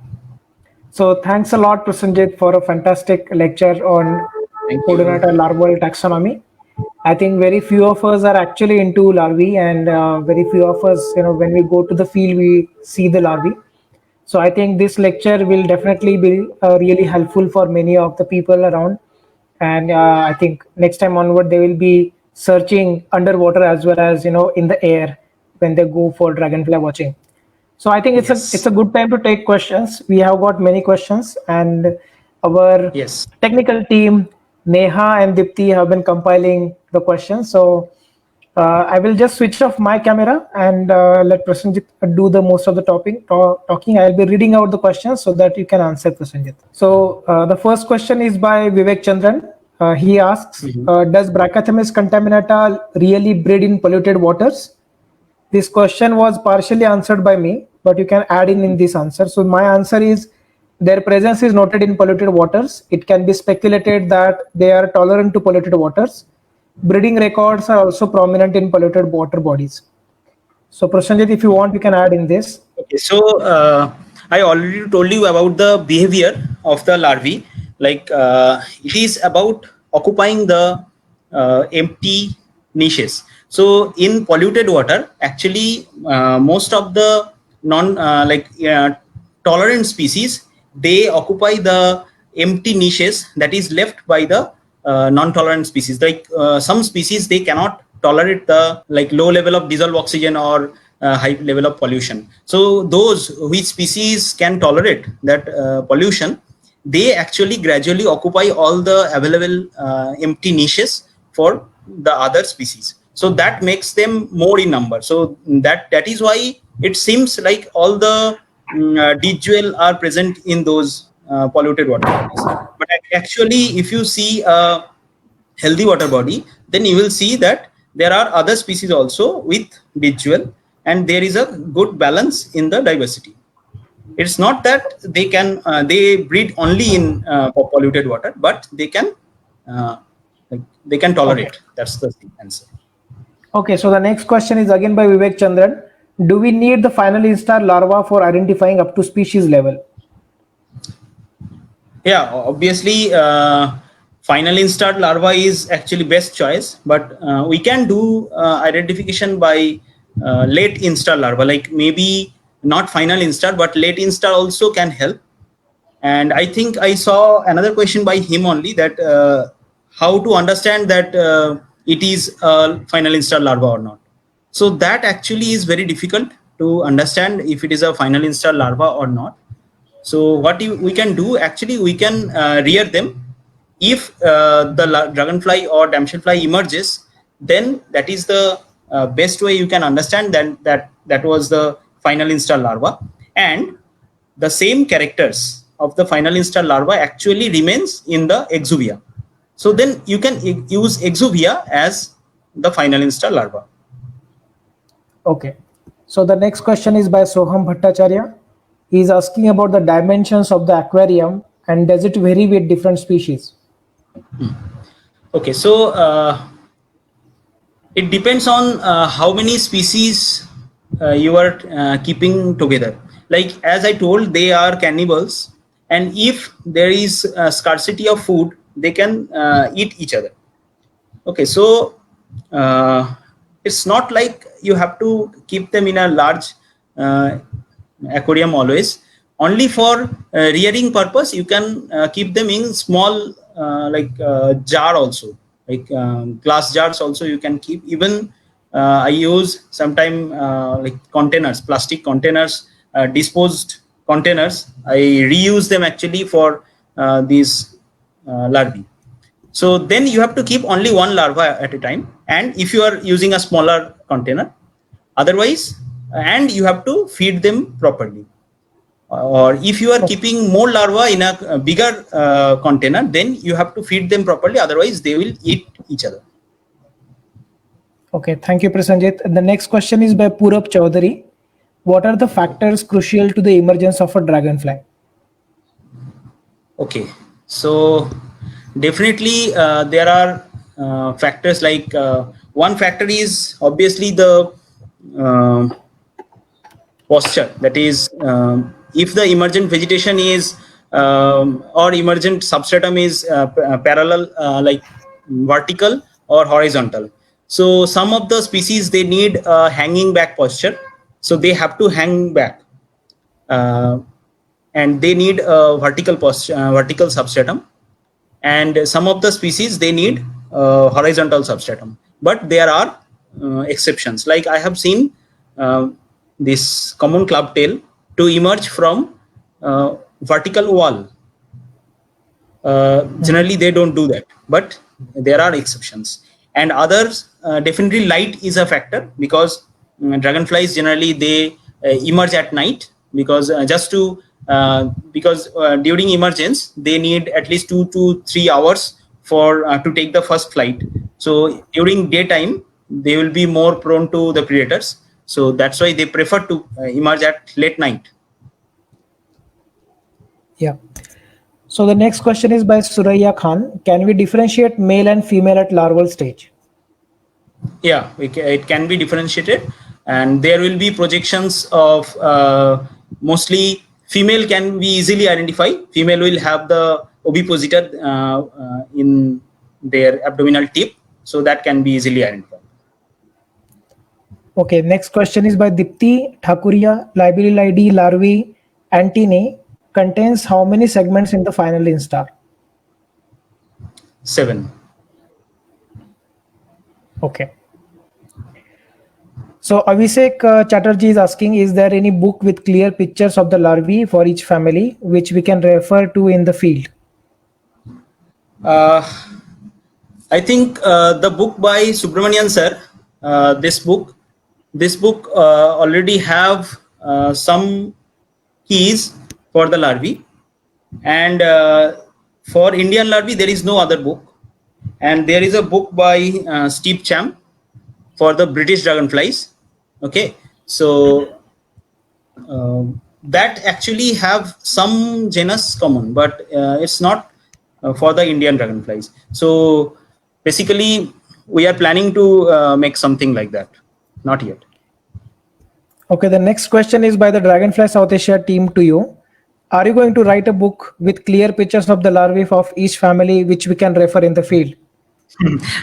So thanks a lot, Prasenjit, for a fantastic lecture on Thank you. Odonata larval taxonomy. I think very few of us are actually into larvae, and very few of us, when we go to the field, we see the larvae. So I think this lecture will definitely be really helpful for many of the people around. And I think next time onward, they will be searching underwater as well as, in the air when they go for dragonfly watching. So I think it's a good time to take questions. We have got many questions, and our technical team, Neha and Dipti, have been compiling the questions. So I will just switch off my camera and let Prasenjit do the most of the talking. I'll be reading out the questions so that you can answer, Prasenjit. So the first question is by Vivek Chandran. He asks, does Brachythermes contaminata really breed in polluted waters? This question was partially answered by me, but you can add in this answer. So my answer is, their presence is noted in polluted waters. It can be speculated that they are tolerant to polluted waters. Breeding records are also prominent in polluted water bodies. So Prasenjit, if you want, you can add in this. Okay, so I already told you about the behavior of the larvae. Like it is about occupying the empty niches. So in polluted water, actually, most of the tolerant species, they occupy the empty niches that is left by the non-tolerant species. Like some species, they cannot tolerate the low level of dissolved oxygen or high level of pollution. So those which species can tolerate that pollution, they actually gradually occupy all the available empty niches for the other species. So that makes them more in number. So that is why it seems like all the deep jewel are present in those polluted water bodies. But actually, if you see a healthy water body, then you will see that there are other species also with deep jewel, and there is a good balance in the diversity. It's not that they can they breed only in polluted water, but they can tolerate. Okay. That's the answer. Okay, so the next question is again by Vivek Chandran. Do we need the final instar larva for identifying up to species level? Yeah, obviously, final instar larva is actually best choice, but we can do identification by late instar larva, like maybe not final instar, but late instar also can help. And I think I saw another question by him only, that how to understand that it is a final instar larva or not. So that actually is very difficult to understand if it is a final instar larva or not. So what we can do, actually, we can rear them. If the dragonfly or damselfly emerges, then that is the best way you can understand that was the final instar larva. And the same characters of the final instar larva actually remains in the exuvia. So then you can use exuvia as the final instar larva. Okay. So the next question is by Soham Bhattacharya. He is asking about the dimensions of the aquarium, and does it vary with different species? Okay, so it depends on how many species you are keeping together. Like as I told, they are cannibals, and if there is a scarcity of food, they can eat each other. Okay, so it's not like you have to keep them in a large aquarium always. Only for rearing purpose, you can keep them in small jar also, like glass jars also you can keep. Even I use sometime like containers, plastic containers, disposed containers. I reuse them actually for these larvae. So then you have to keep only one larva at a time, and if you are using a smaller container, otherwise, and you have to feed them properly. Or if you are keeping more larvae in a bigger container, then you have to feed them properly, otherwise they will eat each other. Okay, thank you, Prasanjit. The next question is by Purab Chaudhary. What are the factors crucial to the emergence of a dragonfly? Okay, so definitely there are factors like one factor is obviously the uh, posture. That is, if the emergent vegetation is or emergent substratum is parallel, like vertical or horizontal. So some of the species, they need a hanging back posture, so they have to hang back. Uh, and they need a vertical posture, vertical substratum, and some of the species, they need horizontal substratum. But there are exceptions. Like I have seen this common clubtail to emerge from vertical wall. Generally they don't do that, but there are exceptions. And others, definitely light is a factor, because dragonflies generally they emerge at night, because during emergence they need at least 2 to 3 hours for to take the first flight. So during daytime they will be more prone to the predators, so that's why they prefer to emerge at late night. Yeah. So the next question is by Suraya Khan. Can we differentiate male and female at larval stage? Yeah, it can be differentiated, and there will be projections of mostly female can be easily identified. Female will have the ovipositor in their abdominal tip, so that can be easily identified. Okay, next question is by Dipti Thakuria. Libellulae larvae antennae contains how many segments in the final instar? 7. Okay. So Abhishek Chatterjee is asking, is there any book with clear pictures of the larvae for each family which we can refer to in the field? I think the book by Subramanian sir, this book already have some keys for the larvae, and for Indian larvae there is no other book. And there is a book by Steve Cham for the British dragonflies. Okay, so that actually have some genus common, but it's not for the Indian dragonflies. So basically we are planning to make something like that, not yet. Okay, the next question is by the Dragonfly South Asia team to you. Are you going to write a book with clear pictures of the larvae of each family which we can refer in the field?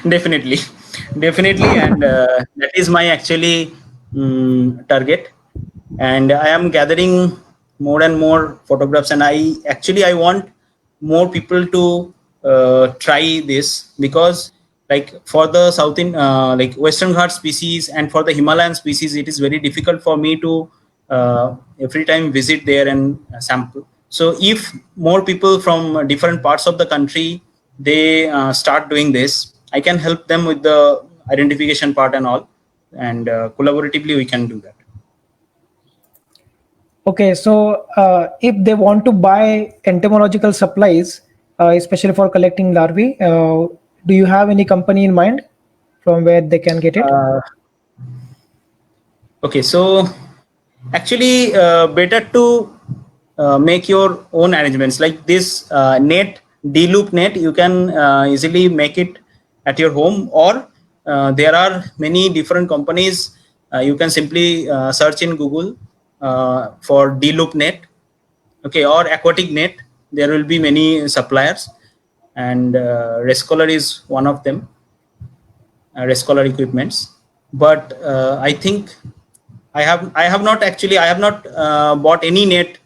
Definitely, definitely, and that is my actually target. And I am gathering more and more photographs, and I want more people to try this, because like for the like Western Ghat species and for the Himalayan species, it is very difficult for me to every time visit there and sample. So if more people from different parts of the country, they start doing this, I can help them with the identification part and all, and collaboratively we can do that. Okay, so if they want to buy entomological supplies, especially for collecting larvae, do you have any company in mind from where they can get it? Okay, so actually better to make your own arrangements. Like this net, D-loop net, you can easily make it at your home, or there are many different companies. You can simply search in Google for D-loop net, okay, or aquatic net. There will be many suppliers, and Rescolor is one of them, Rescolor equipments. But I think I have not bought any net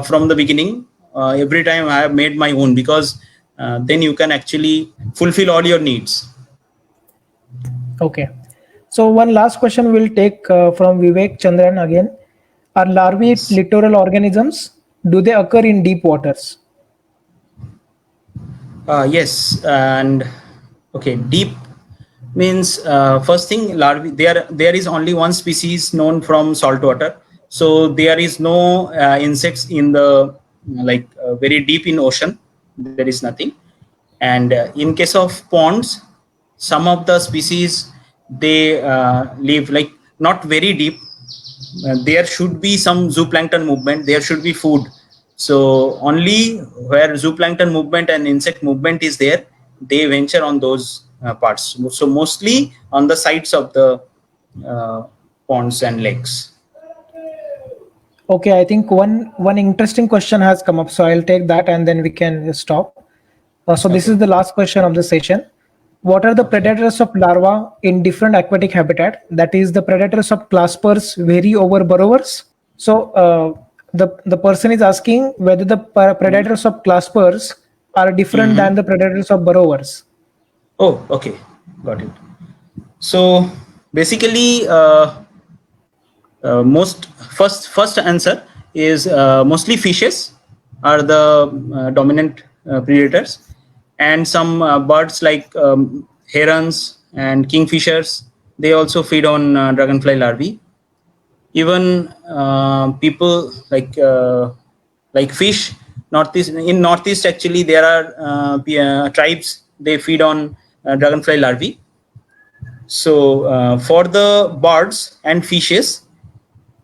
from the beginning. Every time I have made my own, because then you can actually fulfill all your needs. Okay. So one last question we'll take from Vivek Chandran again. Are larvae littoral organisms? Do they occur in deep waters? Yes, and okay, deep means first thing larvae. There is only one species known from saltwater, so there is no insects in the very deep in ocean. There is nothing. And in case of ponds, some of the species they live like not very deep. There should be some zooplankton movement, there should be food, so only where zooplankton movement and insect movement is there, they venture on those parts, so mostly on the sides of the uh, ponds and lakes. Okay, I think one interesting question has come up, so I'll take that and then we can stop. So this is Okay. the last question of the session. What are the Okay. predators of larva in different aquatic habitat? That is, the predators of claspers vary over burrowers. So the person is asking whether the predators of claspers are different Mm-hmm. than the predators of burrowers. Oh, okay, got it. So basically, most first answer is mostly fishes are the dominant predators, and some birds like herons and kingfishers, they also feed on dragonfly larvae. Even people like fish, northeast actually there are tribes, they feed on dragonfly larvae. So for the birds and fishes,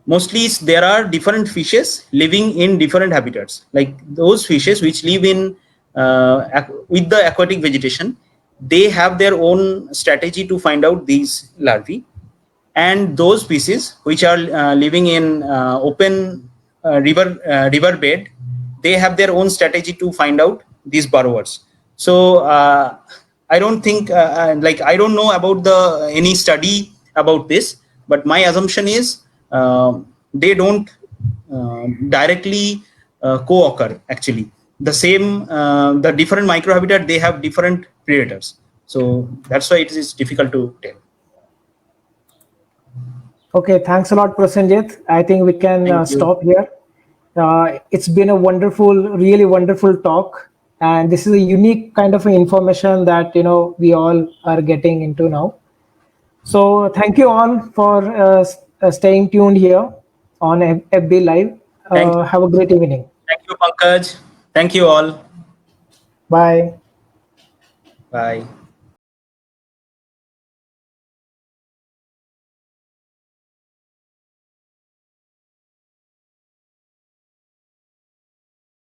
mostly there are different fishes living in different habitats, like those fishes which live in with the aquatic vegetation, they have their own strategy to find out these larvae, and those species which are living in open river bed, they have their own strategy to find out these burrowers. So I don't think I don't know about the any study about this, but my assumption is they don't directly co-occur actually. The same the different microhabitat, they have different predators, so that's why it is difficult to tell. Okay, thanks a lot, Prasenjit. I think we can Thank you. stop here. It's been a wonderful, really wonderful talk, and this is a unique kind of information that we all are getting into now. So thank you all for staying tuned here on FB Live. Thank you. Have a great evening. Thank you, Pankaj. Thank you all. Bye. Bye.